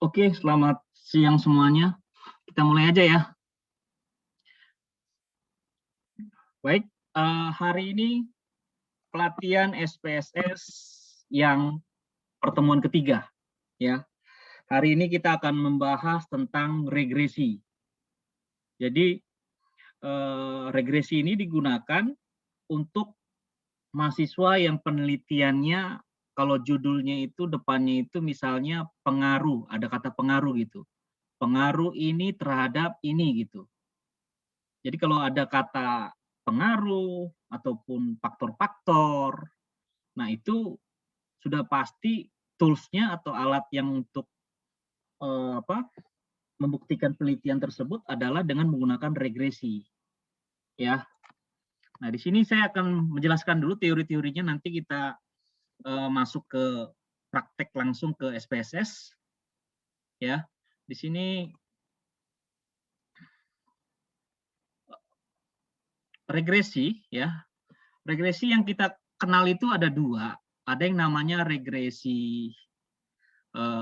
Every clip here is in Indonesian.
Oke, selamat siang semuanya. Kita mulai aja ya. Baik, hari ini pelatihan SPSS yang pertemuan ketiga ya. Hari ini kita akan membahas tentang regresi. Jadi regresi ini digunakan untuk mahasiswa yang penelitiannya kalau judulnya itu depannya itu misalnya pengaruh, ada kata pengaruh gitu. Pengaruh ini terhadap ini gitu. Jadi kalau ada kata pengaruh ataupun faktor-faktor, nah itu sudah pasti tools-nya atau alat yang untuk membuktikan penelitian tersebut adalah dengan menggunakan regresi, ya. Nah di sini saya akan menjelaskan dulu teori-teorinya, nanti kita masuk ke praktek langsung ke SPSS, ya. Di sini regresi, ya. Regresi yang kita kenal itu ada dua. Ada yang namanya regresi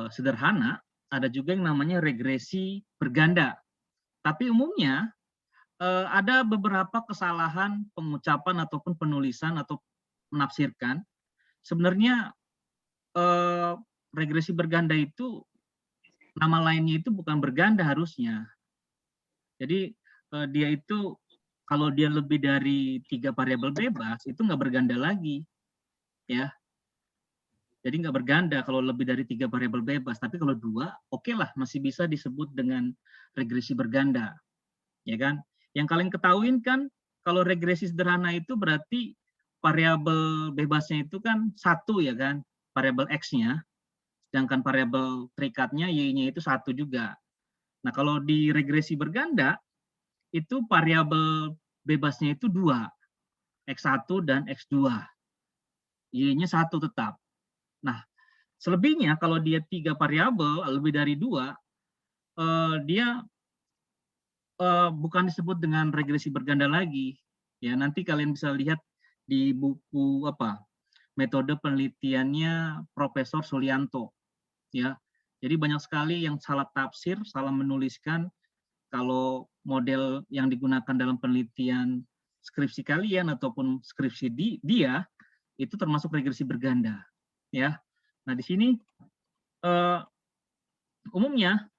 sederhana, ada juga yang namanya regresi berganda. Tapi umumnya ada beberapa kesalahan pengucapan ataupun penulisan atau menafsirkan. Sebenarnya regresi berganda itu nama lainnya itu bukan berganda harusnya. Jadi dia itu kalau dia lebih dari 3 variabel bebas itu nggak berganda lagi, ya. Jadi nggak berganda kalau lebih dari 3 variabel bebas. Tapi kalau 2, oke lah, masih bisa disebut dengan regresi berganda, ya kan? Yang kalian ketahuin kan kalau regresi sederhana itu berarti variabel bebasnya itu kan 1, ya kan, variabel X-nya, sedangkan variabel terikatnya Y-nya itu 1 juga. Nah kalau di regresi berganda itu variabel bebasnya itu 2, X1 dan X2, Y-nya 1 tetap. Nah selebihnya kalau dia 3 variabel lebih dari 2, dia bukan disebut dengan regresi berganda lagi. Ya, nanti kalian bisa lihat di buku metode penelitiannya Profesor Sulianto. Ya, jadi banyak sekali yang salah tafsir, salah menuliskan kalau model yang digunakan dalam penelitian skripsi kalian ataupun skripsi dia itu termasuk regresi berganda. Ya, nah di sini umumnya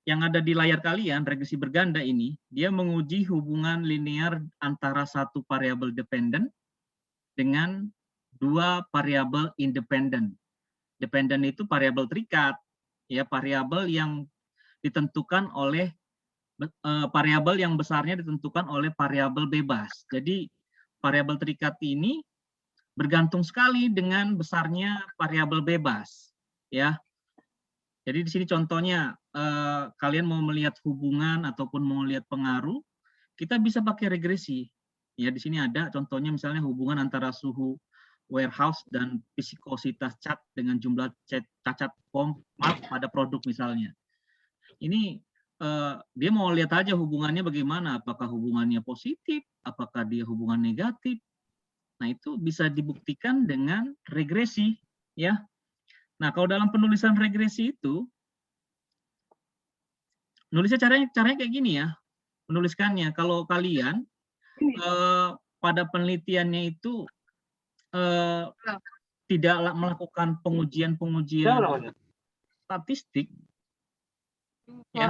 yang ada di layar kalian, regresi berganda ini, dia menguji hubungan linear antara satu variabel dependen dengan 2 variabel independen. Dependen itu variabel terikat, ya, variabel yang ditentukan oleh variabel yang besarnya ditentukan oleh variabel bebas. Jadi variabel terikat ini bergantung sekali dengan besarnya variabel bebas, ya. Jadi di sini contohnya kalian mau melihat hubungan ataupun mau melihat pengaruh, kita bisa pakai regresi. Ya di sini ada contohnya misalnya hubungan antara suhu warehouse dan viskositas cat dengan jumlah cacat maaf pada produk misalnya. Ini dia mau lihat aja hubungannya bagaimana, apakah hubungannya positif, apakah dia hubungan negatif. Nah itu bisa dibuktikan dengan regresi, ya. Nah kalau dalam penulisan regresi itu nulisnya caranya kayak gini ya, menuliskannya. Kalau kalian pada penelitiannya itu tidak melakukan pengujian-pengujian statistik, ya,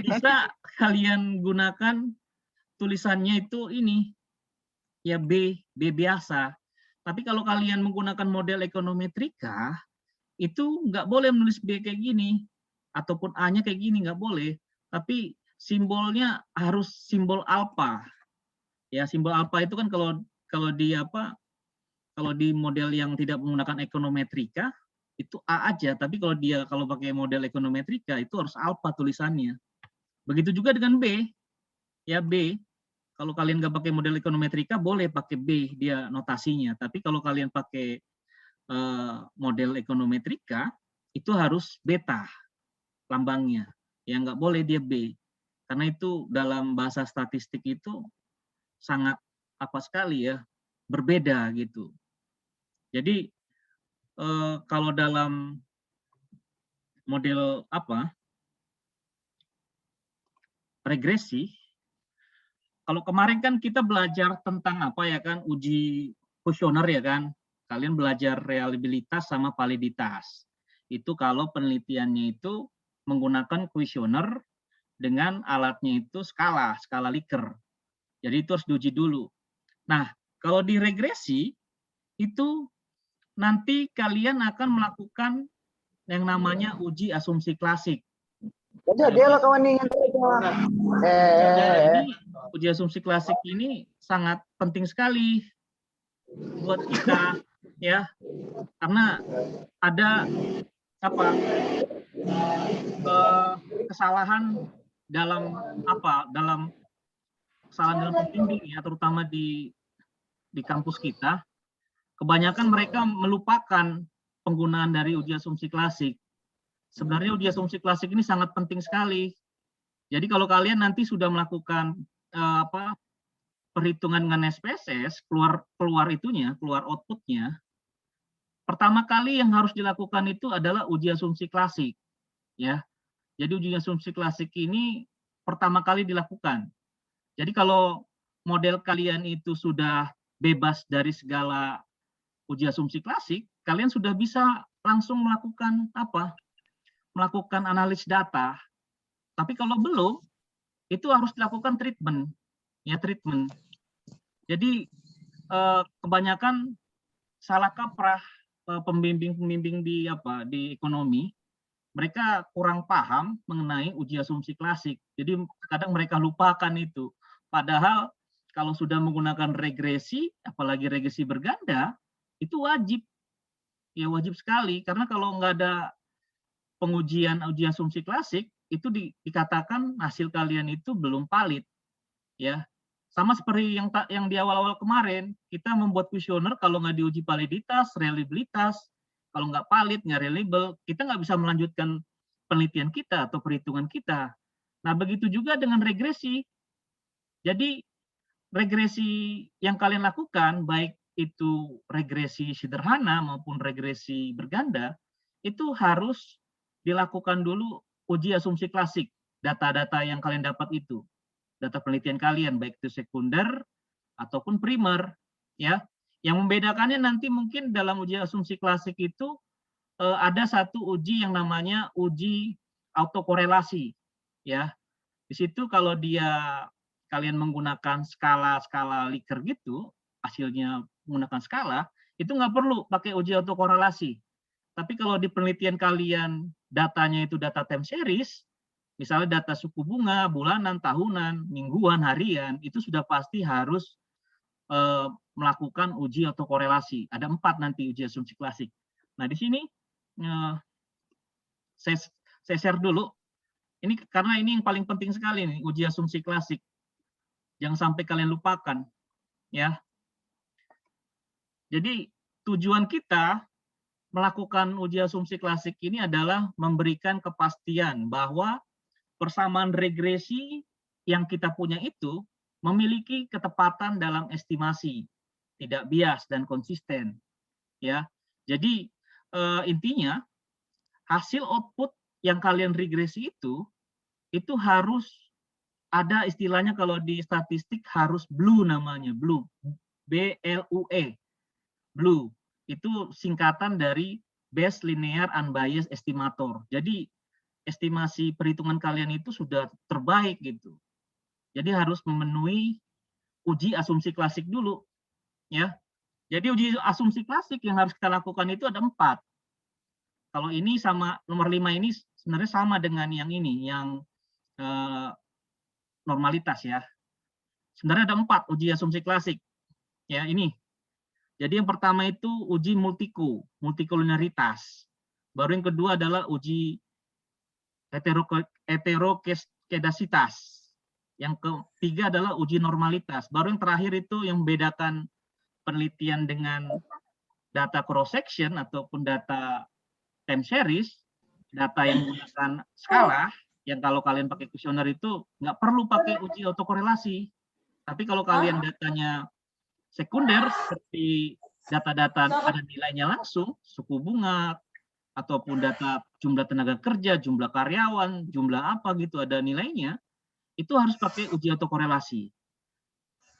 bisa kalian gunakan tulisannya itu ini, ya B biasa. Tapi kalau kalian menggunakan model ekonometrika, itu nggak boleh menulis B kayak gini, ataupun A-nya kayak gini, nggak boleh. Tapi simbolnya harus simbol alfa. Ya, simbol alfa itu kan kalau kalau di kalau di model yang tidak menggunakan ekonometrika itu A aja, tapi kalau pakai model ekonometrika itu harus alfa tulisannya. Begitu juga dengan B. Ya, B. Kalau kalian nggak pakai model ekonometrika boleh pakai B dia notasinya, tapi kalau kalian pakai model ekonometrika itu harus beta lambangnya. Ya nggak boleh dia B. Karena itu dalam bahasa statistik itu sangat sekali ya, berbeda gitu. Jadi kalau dalam model apa? Regresi. Kalau kemarin kan kita belajar tentang apa ya kan, uji kuesioner ya kan. Kalian belajar reliabilitas sama validitas. Itu kalau penelitiannya itu menggunakan kuesioner dengan alatnya itu skala Likert. Jadi itu harus diuji dulu. Nah, kalau di regresi itu nanti kalian akan melakukan yang namanya uji asumsi klasik. Dia lah kawan ini. Jadi uji asumsi klasik ini sangat penting sekali buat kita ya, karena ada apa kesalahan dalam kesalahan dalam pembimbing ya, terutama di kampus kita. Kebanyakan mereka melupakan penggunaan dari uji asumsi klasik. Sebenarnya uji asumsi klasik ini sangat penting sekali. Jadi kalau kalian nanti sudah melakukan perhitungan dengan SPSS, keluar outputnya, pertama kali yang harus dilakukan itu adalah uji asumsi klasik, ya. Jadi uji asumsi klasik ini pertama kali dilakukan. Jadi kalau model kalian itu sudah bebas dari segala uji asumsi klasik, kalian sudah bisa langsung melakukan melakukan analis data. Tapi kalau belum, itu harus dilakukan treatment. Jadi kebanyakan salah kaprah pembimbing di ekonomi, mereka kurang paham mengenai uji asumsi klasik. Jadi kadang mereka lupakan itu. Padahal kalau sudah menggunakan regresi, apalagi regresi berganda, itu wajib sekali, karena kalau nggak ada pengujian uji asumsi klasik, itu dikatakan hasil kalian itu belum valid, ya. Sama seperti yang di awal-awal kemarin, kita membuat kuesioner, kalau nggak diuji validitas, reliabilitas, kalau nggak valid, nggak reliable, kita nggak bisa melanjutkan penelitian kita atau perhitungan kita. Nah, begitu juga dengan regresi. Jadi regresi yang kalian lakukan, baik itu regresi sederhana maupun regresi berganda, itu harus dilakukan dulu uji asumsi klasik, data-data yang kalian dapat itu, data penelitian kalian, baik itu sekunder ataupun primer, ya. Yang membedakannya nanti mungkin dalam uji asumsi klasik itu ada satu uji yang namanya uji autokorelasi, ya. Di situ kalau kalian menggunakan skala Likert gitu, hasilnya menggunakan skala, itu nggak perlu pakai uji autokorelasi. Tapi kalau di penelitian kalian datanya itu data time series, misalnya data suku bunga, bulanan, tahunan, mingguan, harian, itu sudah pasti harus melakukan uji autokorelasi. Ada 4 nanti uji asumsi klasik. Nah, di sini saya share dulu. Ini karena ini yang paling penting sekali nih, uji asumsi klasik. Jangan sampai kalian lupakan, ya. Jadi tujuan kita melakukan uji asumsi klasik ini adalah memberikan kepastian bahwa persamaan regresi yang kita punya itu memiliki ketepatan dalam estimasi, tidak bias dan konsisten, ya. Jadi intinya hasil output yang kalian regresi itu harus ada istilahnya, kalau di statistik harus blue, namanya blue, BLUE, blue. Itu singkatan dari Best Linear Unbiased Estimator. Jadi estimasi perhitungan kalian itu sudah terbaik gitu. Jadi harus memenuhi uji asumsi klasik dulu, ya. Jadi uji asumsi klasik yang harus kita lakukan itu ada 4. Kalau ini sama nomor 5 ini sebenarnya sama dengan yang ini, yang normalitas, ya. Sebenarnya ada 4 uji asumsi klasik, ya. Ini. Jadi yang pertama itu uji multikoliniaritas. Baru yang kedua adalah uji heterokedasitas. Yang ketiga adalah uji normalitas. Baru yang terakhir itu yang membedakan penelitian dengan data cross section ataupun data time series, data yang menggunakan skala, yang kalau kalian pakai kuesioner itu nggak perlu pakai uji autokorelasi. Tapi kalau kalian datanya sekunder, seperti data-data ada nilainya langsung, suku bunga, ataupun data jumlah tenaga kerja, jumlah karyawan, jumlah apa gitu ada nilainya, itu harus pakai uji autokorelasi.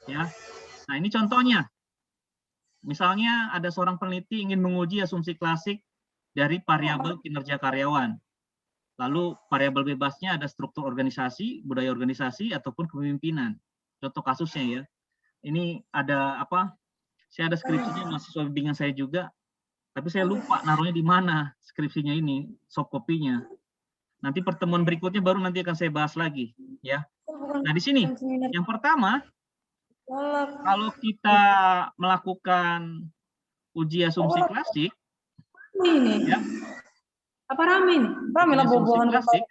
Ya. Nah, ini contohnya. Misalnya ada seorang peneliti ingin menguji asumsi klasik dari variabel kinerja karyawan. Lalu variabel bebasnya ada struktur organisasi, budaya organisasi, ataupun kepemimpinan. Contoh kasusnya ya. Ini ada apa? Saya ada skripsinya mahasiswa bimbingan saya juga, tapi saya lupa naruhnya di mana skripsinya ini, soft copy-nya. Nanti pertemuan berikutnya baru nanti akan saya bahas lagi, ya. Nah, di sini yang pertama, kalau kita melakukan uji asumsi klasik, ini ya. Apa rame ini? Rame lah Asumsi bobohan klasik.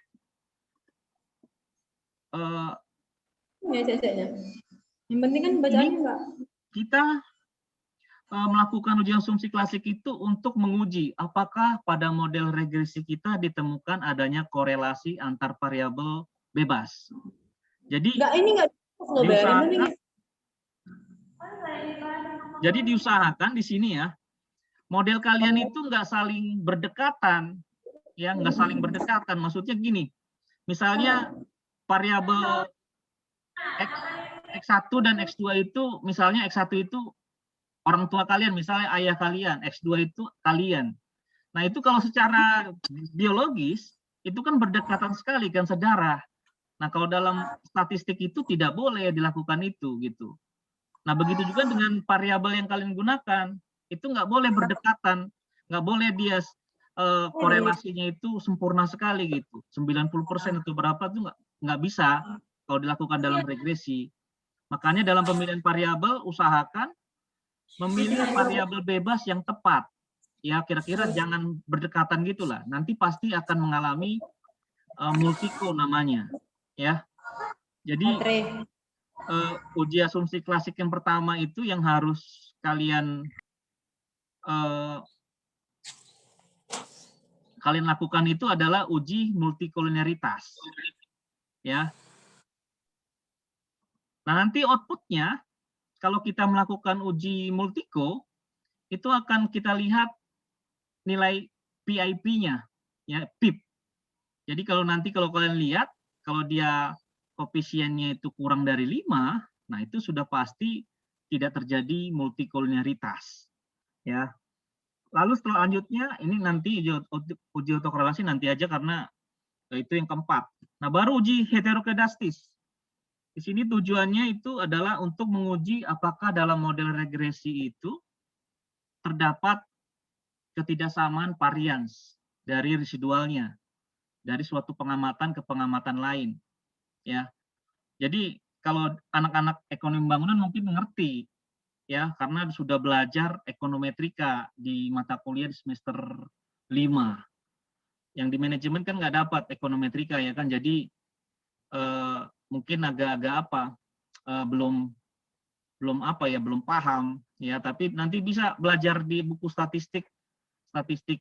Ya, cek-ceknya. Yang penting kan bacaannya enggak. Kita melakukan uji asumsi klasik itu untuk menguji apakah pada model regresi kita ditemukan adanya korelasi antar variabel bebas. Jadi diusahakan, diusahakan di sini ya, model kalian itu nggak saling berdekatan, ya nggak saling berdekatan. Maksudnya gini, misalnya variabel X1 dan X2 itu, misalnya X1 itu orang tua kalian, misalnya ayah kalian, X2 itu kalian. Nah, itu kalau secara biologis, itu kan berdekatan sekali kan sedarah. Nah, kalau dalam statistik itu tidak boleh dilakukan itu gitu. Nah, begitu juga dengan variabel yang kalian gunakan, itu nggak boleh berdekatan, nggak boleh dia korelasinya itu sempurna sekali gitu, 90% atau berapa itu nggak bisa kalau dilakukan dalam regresi. Makanya dalam pemilihan variabel usahakan memilih variabel bebas yang tepat. Ya, kira-kira jangan berdekatan gitulah. Nanti pasti akan mengalami multiko namanya. Ya. Jadi uji asumsi klasik yang pertama itu yang harus kalian lakukan itu adalah uji multikoliniaritas. Ya. Nah, nanti outputnya kalau kita melakukan uji multiko, itu akan kita lihat nilai PIP-nya, ya, PIP. Jadi kalau kalian lihat, kalau dia koefisiennya itu kurang dari 5, nah itu sudah pasti tidak terjadi multikoliniaritas. Ya. Lalu selanjutnya, ini nanti uji autokorelasi nanti aja karena itu yang keempat. Nah, baru uji heterokedastis. Di sini tujuannya itu adalah untuk menguji apakah dalam model regresi itu terdapat ketidaksamaan varians dari residualnya dari suatu pengamatan ke pengamatan lain. Ya. Jadi kalau anak-anak ekonomi bangunan mungkin mengerti ya karena sudah belajar ekonometrika di mata kuliah di semester 5. Yang di manajemen kan nggak dapat ekonometrika ya kan. Jadi mungkin agak-agak belum paham ya, tapi nanti bisa belajar di buku statistik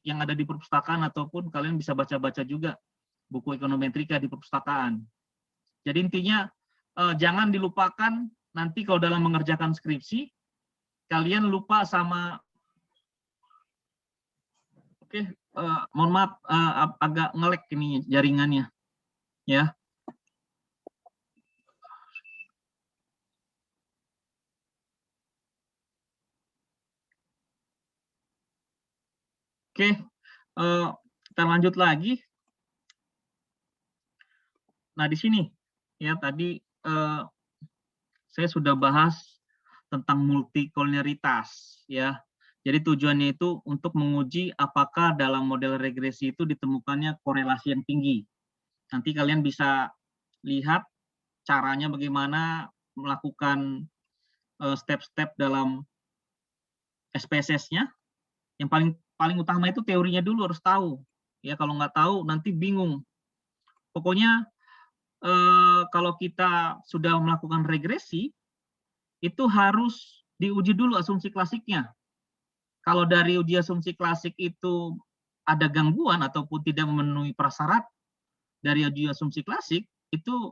yang ada di perpustakaan ataupun kalian bisa baca-baca juga buku ekonometrika di perpustakaan. Jadi intinya jangan dilupakan nanti kalau dalam mengerjakan skripsi kalian lupa sama mohon maaf agak nge-lag ini jaringannya ya. Oke, kita lanjut lagi. Nah, di sini ya tadi saya sudah bahas tentang multikoliniaritas ya. Jadi tujuannya itu untuk menguji apakah dalam model regresi itu ditemukannya korelasi yang tinggi. Nanti kalian bisa lihat caranya bagaimana melakukan step-step dalam SPSS-nya. Yang paling utama itu teorinya dulu harus tahu. Ya, kalau nggak tahu nanti bingung. Pokoknya kalau kita sudah melakukan regresi, itu harus diuji dulu asumsi klasiknya. Kalau dari uji asumsi klasik itu ada gangguan ataupun tidak memenuhi prasyarat dari uji asumsi klasik, itu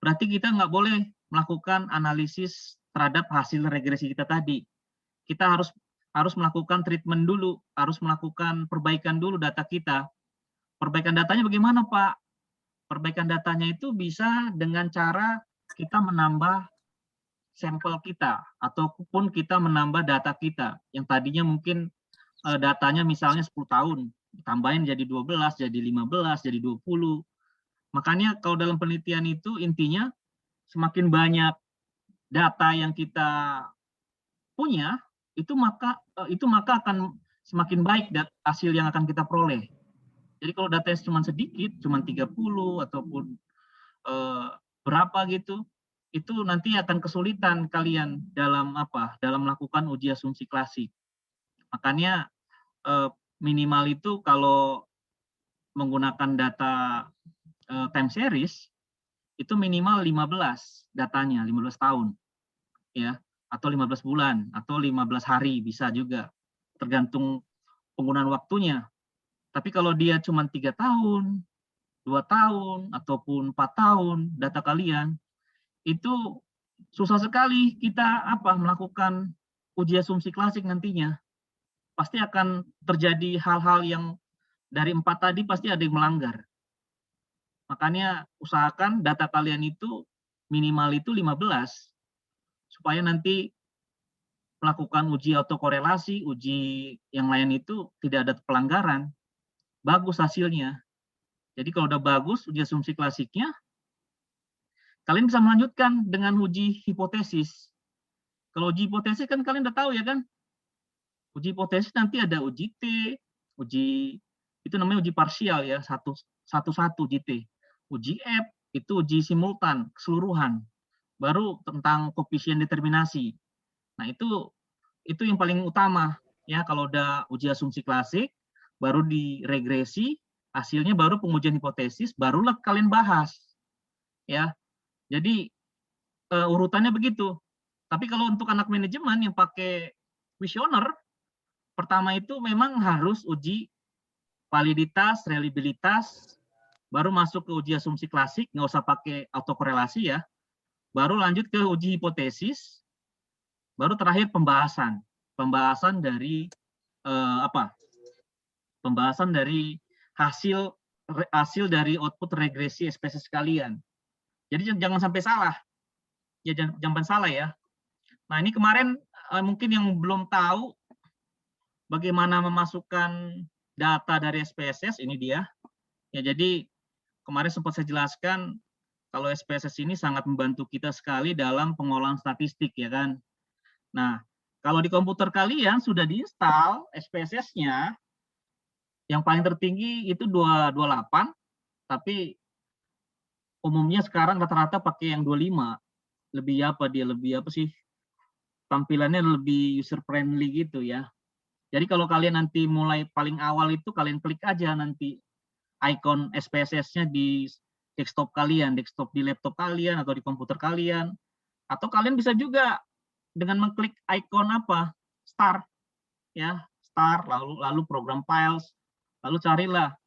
berarti kita nggak boleh melakukan analisis terhadap hasil regresi kita tadi. Kita harus harus melakukan treatment dulu, harus melakukan perbaikan dulu data kita. Perbaikan datanya bagaimana, Pak? Perbaikan datanya itu bisa dengan cara kita menambah sampel kita, ataupun kita menambah data kita, yang tadinya mungkin datanya misalnya 10 tahun, tambahin jadi 12, jadi 15, jadi 20. Makanya kalau dalam penelitian itu intinya semakin banyak data yang kita punya, itu maka akan semakin baik hasil yang akan kita peroleh. Jadi kalau datanya cuma sedikit, cuma 30 ataupun berapa gitu, itu nanti akan kesulitan kalian dalam melakukan uji asumsi klasik. Makanya minimal itu kalau menggunakan data time series itu minimal 15 datanya, 15 tahun ya, atau 15 bulan atau 15 hari bisa juga, tergantung penggunaan waktunya. Tapi kalau dia cuma 3 tahun, 2 tahun ataupun 4 tahun data kalian, itu susah sekali kita melakukan uji asumsi klasik nantinya. Pasti akan terjadi hal-hal yang dari 4 tadi pasti ada yang melanggar. Makanya usahakan data kalian itu minimal itu 15 supaya nanti melakukan uji autokorelasi, uji yang lain itu tidak ada pelanggaran. Bagus hasilnya. Jadi kalau udah bagus uji asumsi klasiknya, kalian bisa melanjutkan dengan uji hipotesis. Kalau uji hipotesis kan kalian udah tahu ya kan? Uji hipotesis nanti ada uji T, uji itu namanya uji parsial ya, satu uji T. Uji F itu uji simultan, keseluruhan. Baru tentang koefisien determinasi. Nah, itu yang paling utama ya, kalau udah uji asumsi klasik, baru diregresi, hasilnya baru pengujian hipotesis, barulah kalian bahas. Ya. Jadi urutannya begitu. Tapi kalau untuk anak manajemen yang pakai kuesioner, pertama itu memang harus uji validitas, reliabilitas, baru masuk ke uji asumsi klasik, nggak usah pakai autokorelasi ya. Baru lanjut ke uji hipotesis, baru terakhir pembahasan. Pembahasan dari Pembahasan dari hasil dari output regresi spesies kalian. Jadi jangan sampai salah. Ya jangan salah ya. Nah, ini kemarin mungkin yang belum tahu bagaimana memasukkan data dari SPSS, ini dia. Ya, jadi kemarin sempat saya jelaskan kalau SPSS ini sangat membantu kita sekali dalam pengolahan statistik ya kan. Nah, kalau di komputer kalian sudah diinstal SPSS-nya, yang paling tertinggi itu 228, tapi umumnya sekarang rata-rata pakai yang 25. Lebih apa sih? Tampilannya lebih user friendly gitu ya. Jadi kalau kalian nanti mulai paling awal itu kalian klik aja nanti icon SPSS-nya di desktop kalian, desktop di laptop kalian atau di komputer kalian. Atau kalian bisa juga dengan mengklik icon start ya, start lalu program files, lalu carilah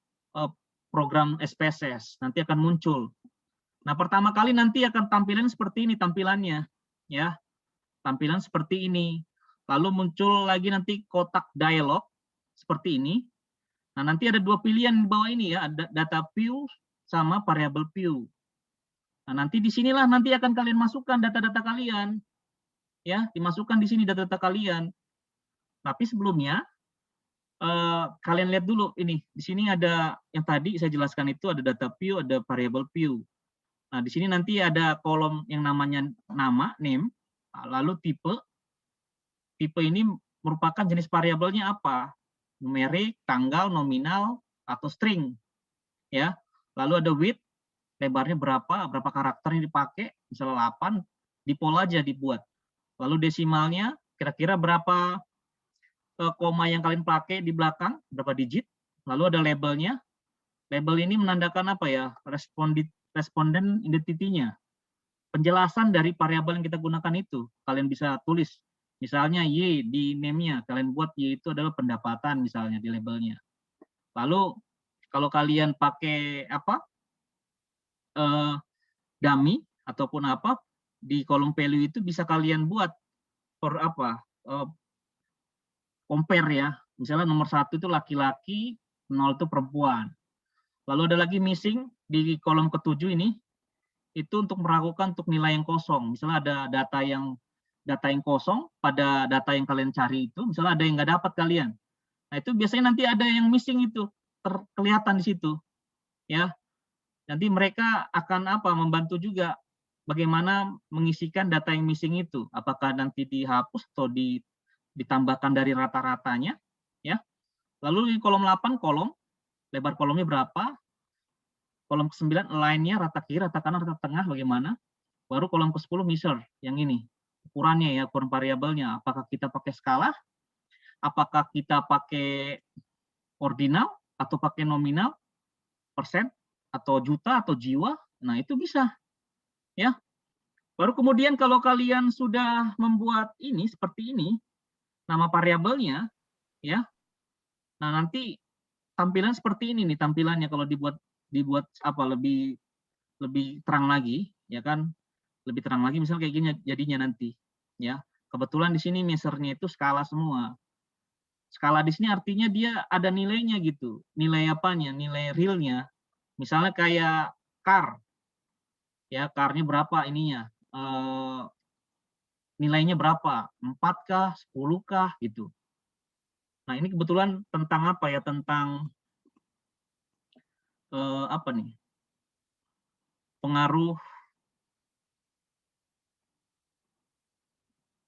program SPSS, nanti akan muncul. Nah, pertama kali nanti akan tampilan seperti ini tampilannya ya. Tampilan seperti ini. Lalu muncul lagi nanti kotak dialog seperti ini. Nah, nanti ada dua pilihan di bawah ini ya, ada data view sama variable view. Nah, nanti di sinilah nanti akan kalian masukkan data-data kalian. Ya, dimasukkan di sini data-data kalian. Tapi sebelumnya kalian lihat dulu ini. Di sini ada yang tadi saya jelaskan itu ada data view, ada variable view. Nah, di sini nanti ada kolom yang namanya nama, name, lalu tipe. Tipe ini merupakan jenis variabelnya apa? Numerik, tanggal, nominal, atau string. Ya. Lalu ada width, lebarnya berapa karakter yang dipakai, misalnya 8, di pol aja dibuat. Lalu desimalnya kira-kira berapa koma yang kalian pakai di belakang, berapa digit. Lalu ada labelnya. Label ini menandakan apa ya? Responden identity-nya. Penjelasan dari variabel yang kita gunakan itu. Kalian bisa tulis. Misalnya Y di name-nya, kalian buat Y itu adalah pendapatan misalnya di labelnya. Lalu kalau kalian pakai dummy ataupun di kolom value itu bisa kalian buat compare ya. Misalnya nomor 1 itu laki-laki, 0 itu perempuan. Lalu ada lagi missing di kolom ke-7 ini, itu untuk meragukan untuk nilai yang kosong. Misalnya ada data yang kosong pada data yang kalian cari itu, misalnya ada yang nggak dapat kalian. Nah, itu biasanya nanti ada yang missing itu, kelihatan di situ. Ya. Nanti mereka akan membantu juga bagaimana mengisikan data yang missing itu. Apakah nanti dihapus atau ditambahkan dari rata-ratanya, ya. Lalu di kolom 8 lebar kolomnya berapa? Kolom ke-9 align-nya rata kiri, rata kanan, rata tengah bagaimana? Baru kolom ke-10 measure yang ini. Ukurannya ya, ukuran variabelnya. Apakah kita pakai skala? Apakah kita pakai ordinal atau pakai nominal? Persen atau juta atau jiwa? Nah, itu bisa. Ya. Baru kemudian kalau kalian sudah membuat ini seperti ini, nama variabelnya, ya. Nah, nanti tampilan seperti ini nih tampilannya kalau dibuat lebih terang lagi, ya kan? Lebih terang lagi misalnya kayak gini jadinya nanti, ya. Kebetulan di sini measure-nya itu skala semua. Skala di sini artinya dia ada nilainya gitu. Nilai apanya? Nilai realnya. Misalnya kayak car. Ya, car-nya berapa ininya? Nilainya berapa? 4 kah, 10 kah gitu. Nah, ini kebetulan tentang apa ya? Tentang apa nih? Pengaruh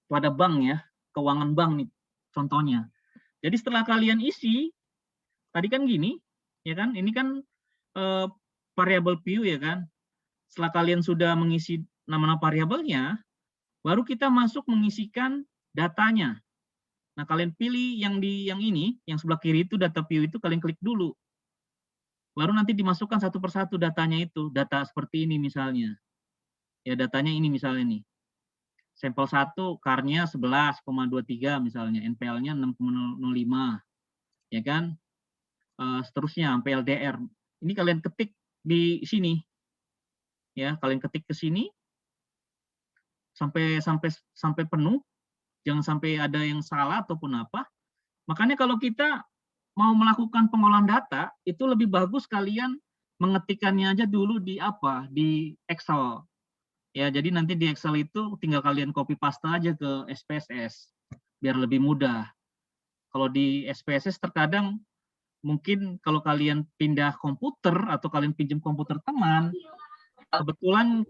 pada bank ya, keuangan bank nih contohnya. Jadi setelah kalian isi, tadi kan gini, ya kan? Ini kan variabel view ya kan? Setelah kalian sudah mengisi nama-nama variabelnya, baru kita masuk mengisikan datanya. Nah, kalian pilih yang ini, yang sebelah kiri itu data view itu kalian klik dulu. Baru nanti dimasukkan satu persatu datanya itu, data seperti ini misalnya. Ya, datanya ini misalnya nih. Sampel 1 CAR-nya 11,23 misalnya, NPL-nya 6,05. Ya kan? Seterusnya sampai LDR. Ini kalian ketik di sini. Ya, kalian ketik ke sini sampai penuh. Jangan sampai ada yang salah ataupun apa. Makanya kalau kita mau melakukan pengolahan data, itu lebih bagus kalian mengetikkannya aja dulu di Excel. Ya, jadi nanti di Excel itu tinggal kalian copy paste aja ke SPSS biar lebih mudah. Kalau di SPSS terkadang mungkin kalau kalian pindah komputer atau kalian pinjam komputer teman, kebetulan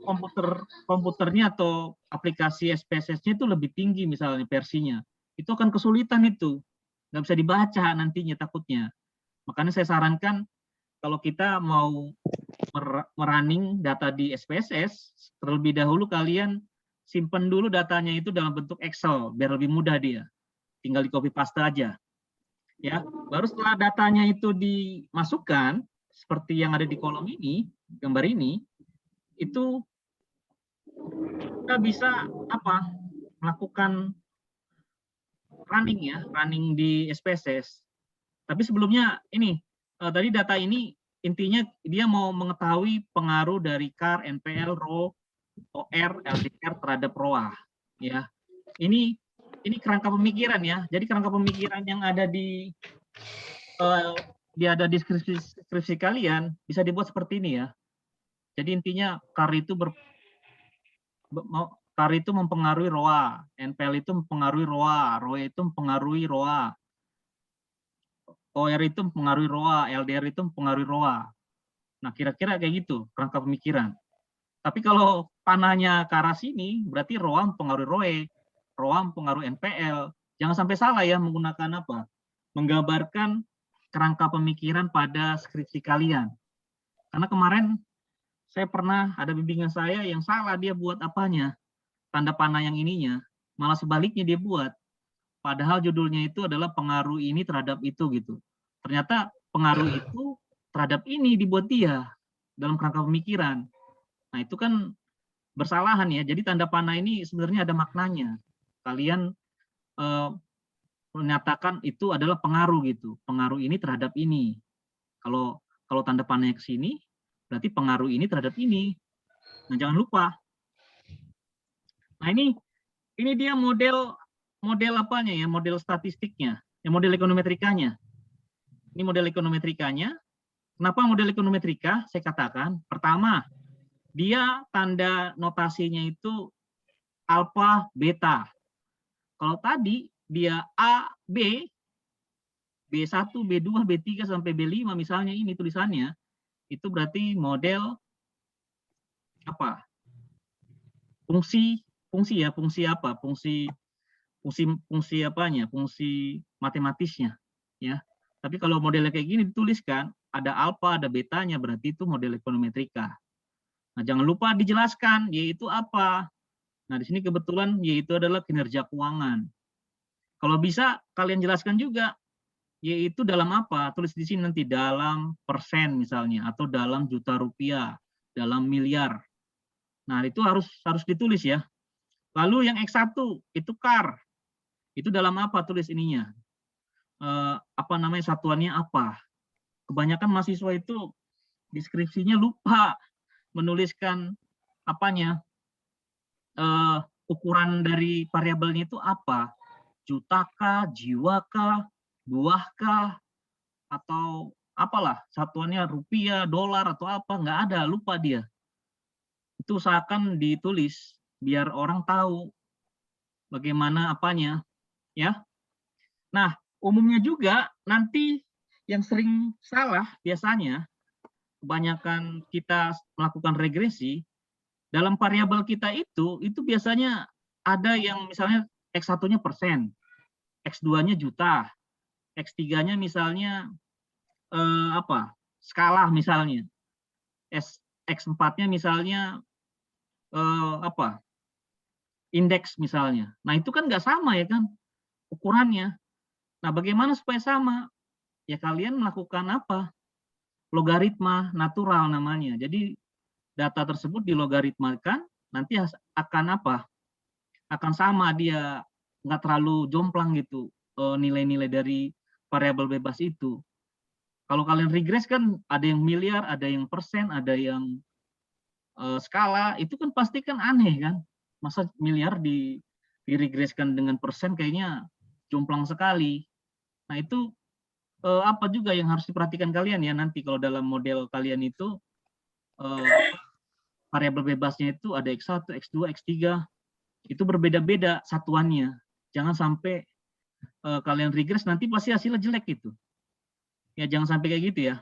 komputernya atau aplikasi SPSS-nya itu lebih tinggi misalnya versinya. Itu akan kesulitan itu. Nggak bisa dibaca nantinya takutnya. Makanya saya sarankan kalau kita mau merunning data di SPSS, terlebih dahulu kalian simpan dulu datanya itu dalam bentuk Excel biar lebih mudah dia. Tinggal di copy paste aja. Ya, baru setelah datanya itu dimasukkan seperti yang ada di kolom ini, gambar ini, itu kita bisa melakukan running di SPSS. Tapi sebelumnya ini tadi data ini intinya dia mau mengetahui pengaruh dari CAR, NPL, RO, OR, LDR terhadap ROA. Ya, ini kerangka pemikiran ya. Jadi kerangka pemikiran yang ada di deskripsi kalian bisa dibuat seperti ini ya. Jadi intinya CAR itu mempengaruhi ROA, NPL itu mempengaruhi ROA, ROE itu mempengaruhi ROA, OR itu mempengaruhi ROA, LDR itu mempengaruhi ROA. Nah, kira-kira kayak gitu kerangka pemikiran. Tapi kalau panahnya ke arah sini, berarti ROA mempengaruhi ROE, ROA mempengaruhi NPL. Jangan sampai salah ya menggunakan menggambarkan kerangka pemikiran pada skripsi kalian. Karena kemarin saya pernah ada bimbingan saya yang salah dia buat tanda panah yang ininya, malah sebaliknya dia buat. Padahal judulnya itu adalah pengaruh ini terhadap itu gitu. Ternyata pengaruh itu terhadap ini dibuat dia dalam kerangka pemikiran. Nah, itu kan bersalahan ya. Jadi tanda panah ini sebenarnya ada maknanya. Kalian menyatakan itu adalah pengaruh gitu. Pengaruh ini terhadap ini. Kalau tanda panahnya ke sini, berarti pengaruh ini terhadap ini. Nah, jangan lupa. Nah, ini dia model apanya ya, model statistiknya. model ekonometrikanya. Ini model ekonometrikanya. Kenapa model ekonometrika? Saya katakan, pertama, dia tanda notasinya itu alfa, beta. Kalau tadi dia A, B, B1, B2, B3 sampai B5 misalnya ini tulisannya, itu berarti model apa? Fungsi apa? Fungsi apanya? Fungsi matematisnya, ya. Tapi kalau modelnya kayak gini dituliskan ada alfa, ada betanya, berarti itu model ekonometrika. Nah, jangan lupa dijelaskan yaitu apa. Nah, di sini kebetulan yaitu adalah kinerja keuangan. Kalau bisa kalian jelaskan juga yaitu dalam apa? Tulis di sini nanti dalam persen misalnya atau dalam juta rupiah, dalam miliar. Nah, itu harus ditulis ya. Lalu yang X1 itu CAR. Itu dalam apa tulis ininya? Apa namanya satuannya apa? Kebanyakan mahasiswa itu deskripsinya lupa menuliskan apanya? Ukuran dari variabelnya itu apa? Jutakah, jiwakah, buahkah, atau apalah satuannya rupiah, dolar atau apa, nggak ada, lupa dia. Itu usahakan ditulis biar orang tahu bagaimana apanya, ya. Nah, umumnya juga nanti yang sering salah biasanya kebanyakan kita melakukan regresi dalam variabel kita itu biasanya ada yang misalnya X1-nya persen, X2-nya juta, X3-nya misalnya skala misalnya, X4-nya misalnya indeks misalnya. Nah, itu kan nggak sama ya kan ukurannya. Nah, bagaimana supaya sama? Ya kalian melakukan apa? Logaritma natural namanya. Jadi data tersebut dilogaritmakan, nanti akan apa? Akan sama, dia nggak terlalu jomplang gitu nilai-nilai dari variabel bebas itu. Kalau kalian regres kan ada yang miliar, ada yang persen, ada yang skala, itu kan pasti kan aneh kan? Masa miliar diregreskan dengan persen kayaknya jomplang sekali. Nah, itu apa juga yang harus diperhatikan kalian ya nanti kalau dalam model kalian itu variabel bebasnya itu ada X1, X2, X3, itu berbeda-beda satuannya. Jangan sampai kalian regres nanti pasti hasilnya jelek itu. Ya jangan sampai kayak gitu ya.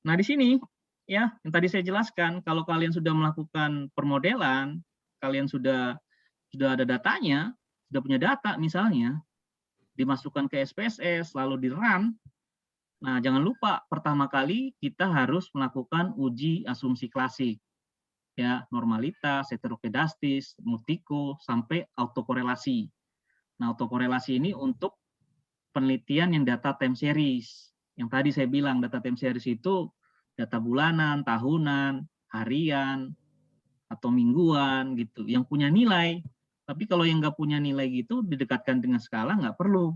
Nah, di sini ya yang tadi saya jelaskan, kalau kalian sudah melakukan permodelan, kalian sudah ada datanya, sudah punya data misalnya, dimasukkan ke SPSS lalu di run. Nah, jangan lupa pertama kali kita harus melakukan uji asumsi klasik. Ya, normalitas, heterokedastis, multiko sampai autokorelasi. Nah, autokorelasi ini untuk penelitian yang data time series. Yang tadi saya bilang data time series itu data bulanan, tahunan, harian, atau mingguan gitu, yang punya nilai. Tapi kalau yang nggak punya nilai gitu, didekatkan dengan skala, nggak perlu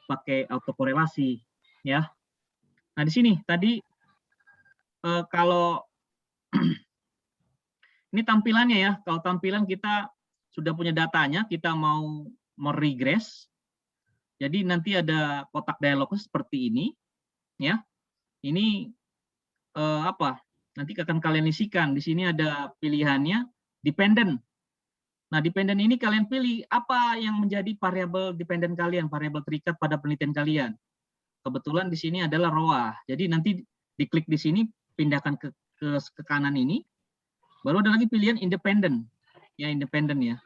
pakai autokorelasi, ya. Nah, di sini tadi kalau ini tampilannya ya, kalau tampilan kita sudah punya datanya, kita mau meregres. Jadi nanti ada kotak dialognya seperti ini, ya. Ini nanti akan kalian isikan. Di sini ada pilihannya dependent. Nah, dependent ini kalian pilih apa yang menjadi variabel dependent kalian, variabel terikat pada penelitian kalian. Kebetulan di sini adalah ROA. Jadi nanti diklik di sini, pindahkan ke kanan ini. Baru ada lagi pilihan independent. Ya, independent ya.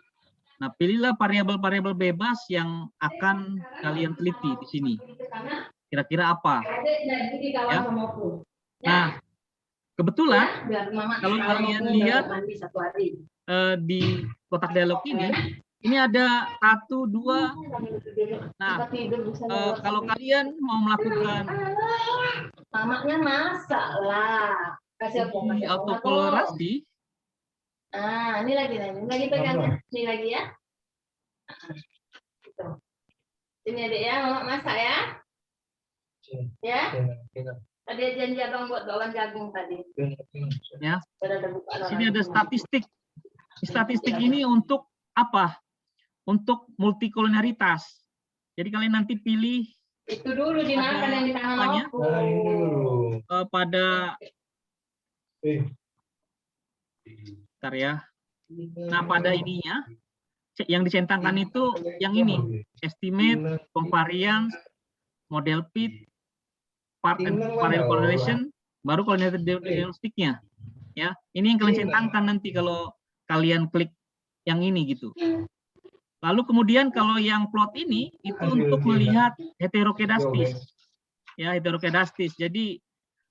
Nah, pilihlah variabel-variabel bebas yang akan kalian teliti di sini. Kira-kira apa? Ya. Nah, kebetulan kalau kalian lihat di kotak dialog ini ada 1, 2. Nah, kalau kalian mau melakukan autokorelasi, ini lagi pegangnya, ini lagi ya. Ini adik ya, mama masak ya. Ya. Tadi janji abang buat bakwan jagung tadi. Ya. Sini ada statistik. Statistik ini untuk apa? untuk multikolonialitas. Jadi kalian nanti pilih Itu dulu dimakan yang di tangan aku. pada bentar ya. Nah, pada ininya yang dicentangkan itu yang ini, estimate, covariance, model fit, part and variable correlation, baru coordinated diagnostiknya. Ya, ini yang kalian centangkan nanti kalau kalian klik yang ini gitu. Lalu kemudian kalau yang plot ini itu untuk melihat heterokedastis. Ya, heterokedastis. Jadi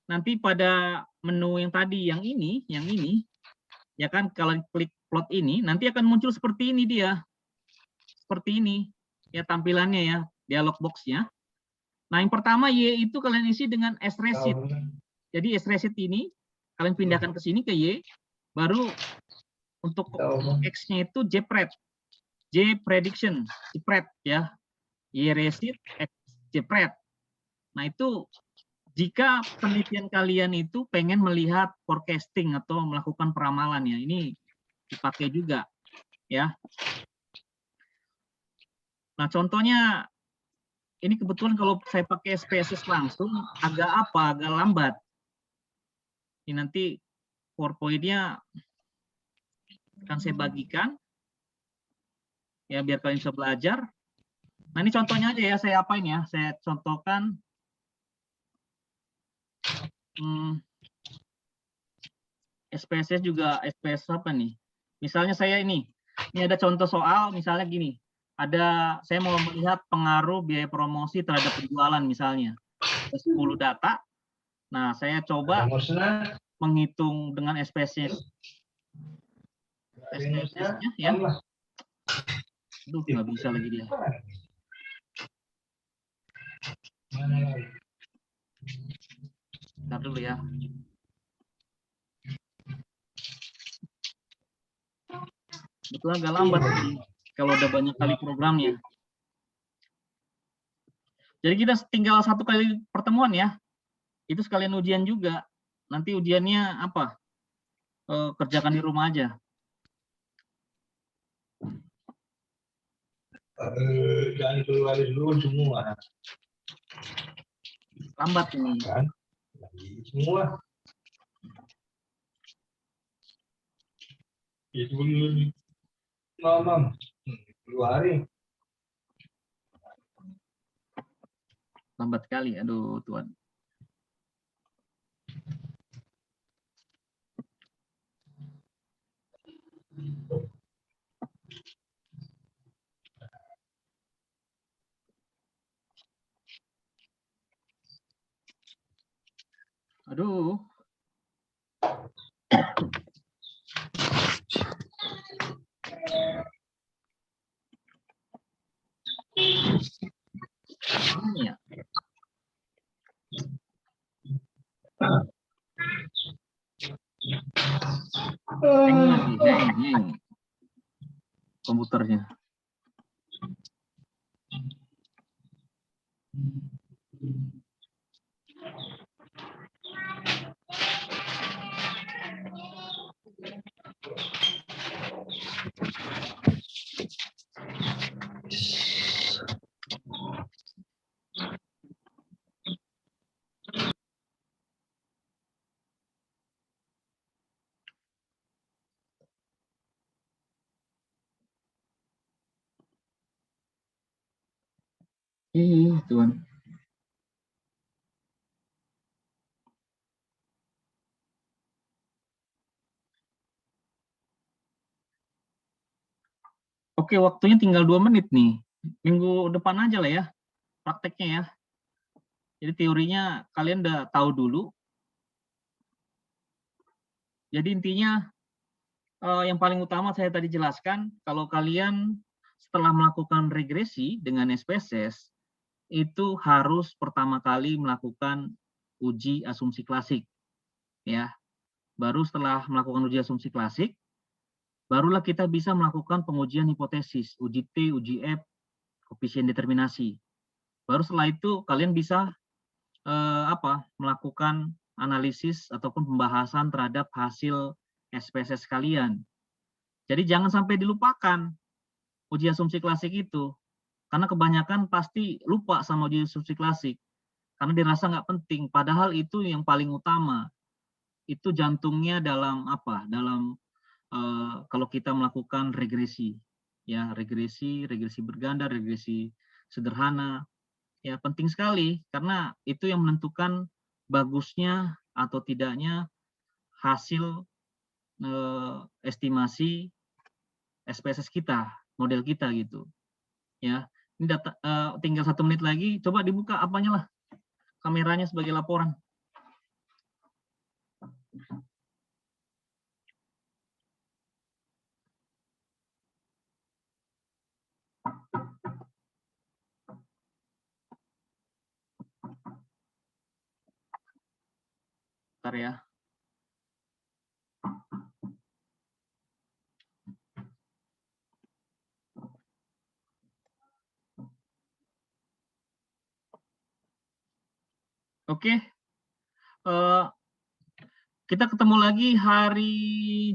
nanti pada menu yang tadi yang ini ya kan, kalau klik plot ini nanti akan muncul seperti ini dia. Seperti ini ya tampilannya ya, dialog box-nya. Nah, yang pertama Y itu kalian isi dengan S-resit. Jadi S-resit ini kalian pindahkan ke sini ke Y, baru untuk X-nya itu JPRED. J prediction, JPRED ya. Y resit, X JPRED. Nah, itu jika penelitian kalian itu pengen melihat forecasting atau melakukan peramalan ya, ini dipakai juga ya. Nah, contohnya ini kebetulan kalau saya pakai SPSS langsung agak lambat. Ini nanti PowerPoint-nya akan saya bagikan ya biar kalian bisa belajar. Nah, ini contohnya aja ya, saya apain ya, saya contohkan SPSS juga, SPS apa nih? Misalnya saya ini ada contoh soal, misalnya gini, saya mau melihat pengaruh biaya promosi terhadap penjualan misalnya. 10 data, nah saya coba menghitung dengan SPSS-nya ya. Aduh, nggak bisa lagi dia. Bentar dulu ya. Betul agak lambat nih kalau udah banyak kali programnya. Jadi kita tinggal 1 kali pertemuan ya. Itu sekalian ujian juga. Nanti ujiannya apa? Kerjakan di rumah aja. Jangan keluar dulu semua. Lambat ini. Kan? Semua. Itu belum mamam. 2 hari. Lambat sekali, aduh Tuhan. Aduh. Ini ya. Hang lagi, hang. Komputernya. Tuhan. Oke, waktunya tinggal 2 menit nih. Minggu depan aja lah ya, prakteknya ya. Jadi teorinya kalian udah tahu dulu. Jadi intinya yang paling utama saya tadi jelaskan, kalau kalian setelah melakukan regresi dengan SPSS, itu harus pertama kali melakukan uji asumsi klasik. Ya. Baru setelah melakukan uji asumsi klasik, barulah kita bisa melakukan pengujian hipotesis, uji T, uji F, koefisien determinasi. Baru setelah itu kalian bisa melakukan analisis ataupun pembahasan terhadap hasil SPSS kalian. Jadi jangan sampai dilupakan. uji asumsi klasik itu. Karena kebanyakan pasti lupa sama uji asumsi klasik. Karena dirasa nggak penting. Padahal itu yang paling utama. Itu jantungnya dalam apa? Dalam kalau kita melakukan regresi. Ya, regresi berganda, regresi sederhana. Ya, penting sekali. Karena itu yang menentukan bagusnya atau tidaknya hasil estimasi SPSS kita, model kita gitu. Ya, ini data tinggal 1 menit lagi. Coba dibuka apanya lah kameranya sebagai laporan. Bentar ya. Oke. Kita ketemu lagi hari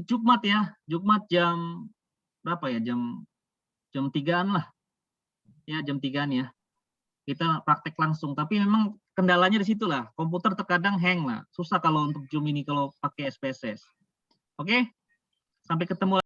Jumat ya. Jumat jam berapa ya? Jam 3-an lah. Ya, jam 3-an ya. Kita praktek langsung. Tapi memang kendalanya di situ lah. Komputer terkadang hang lah. Susah kalau untuk Zoom ini kalau pakai SPSS. Oke? Sampai ketemu